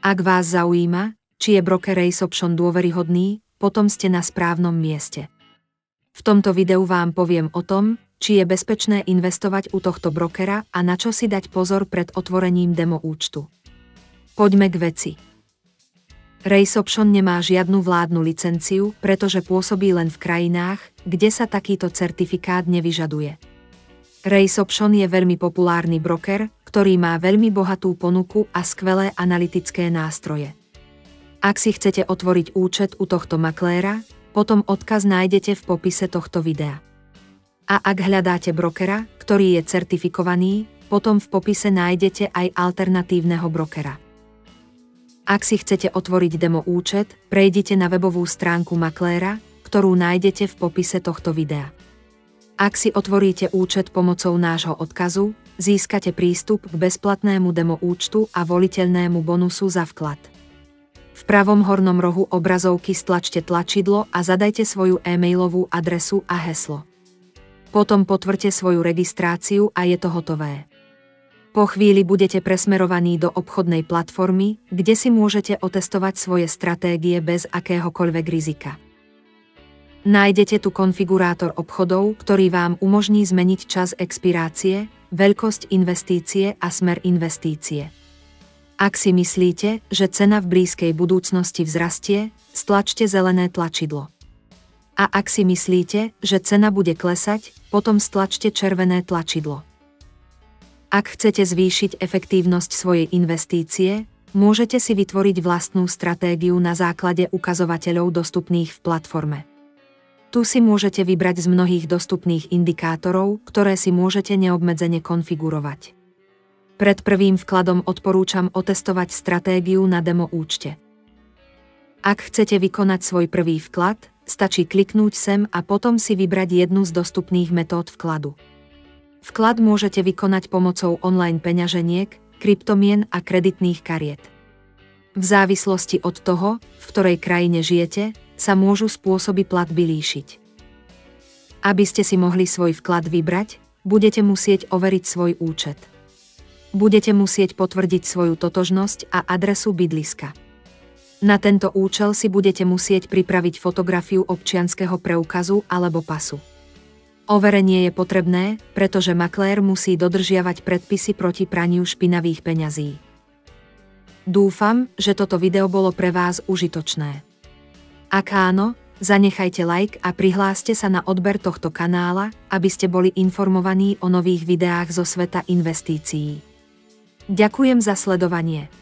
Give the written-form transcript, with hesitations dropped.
Ak vás zaujíma, či je broker Race Option dôveryhodný, potom ste na správnom mieste. V tomto videu vám poviem o tom, či je bezpečné investovať u tohto brokera a na čo si dať pozor pred otvorením demo účtu. Poďme k veci. Race Option nemá žiadnu vládnu licenciu, pretože pôsobí len v krajinách, kde sa takýto certifikát nevyžaduje. Race Option je veľmi populárny broker, ktorý má veľmi bohatú ponuku a skvelé analytické nástroje. Ak si chcete otvoriť účet u tohto makléra, potom odkaz nájdete v popise tohto videa. A ak hľadáte brokera, ktorý je certifikovaný, potom v popise nájdete aj alternatívneho brokera. Ak si chcete otvoriť demo účet, prejdite na webovú stránku makléra, ktorú nájdete v popise tohto videa. Ak si otvoríte účet pomocou nášho odkazu, získate prístup k bezplatnému demo účtu a voliteľnému bonusu za vklad. V pravom hornom rohu obrazovky stlačte tlačidlo a zadajte svoju e-mailovú adresu a heslo. Potom potvrďte svoju registráciu a je to hotové. Po chvíli budete presmerovaní do obchodnej platformy, kde si môžete otestovať svoje stratégie bez akéhokoľvek rizika. Nájdete tu konfigurátor obchodov, ktorý vám umožní zmeniť čas expirácie, veľkosť investície a smer investície. Ak si myslíte, že cena v blízkej budúcnosti vzrastie, stlačte zelené tlačidlo. A ak si myslíte, že cena bude klesať, potom stlačte červené tlačidlo. Ak chcete zvýšiť efektívnosť svojej investície, môžete si vytvoriť vlastnú stratégiu na základe ukazovateľov dostupných v platforme. Tu si môžete vybrať z mnohých dostupných indikátorov, ktoré si môžete neobmedzene konfigurovať. Pred prvým vkladom odporúčam otestovať stratégiu na demo účte. Ak chcete vykonať svoj prvý vklad, stačí kliknúť sem a potom si vybrať jednu z dostupných metód vkladu. Vklad môžete vykonať pomocou online peňaženiek, kryptomien a kreditných kariet. V závislosti od toho, v ktorej krajine žijete, sa môžu spôsoby platby líšiť. Aby ste si mohli svoj vklad vybrať, budete musieť overiť svoj účet. Budete musieť potvrdiť svoju totožnosť a adresu bydliska. Na tento účel si budete musieť pripraviť fotografiu občianskeho preukazu alebo pasu. Overenie je potrebné, pretože maklér musí dodržiavať predpisy proti praniu špinavých peňazí. Dúfam, že toto video bolo pre vás užitočné. Ak áno, zanechajte like a prihláste sa na odber tohto kanála, aby ste boli informovaní o nových videách zo sveta investícií. Ďakujem za sledovanie.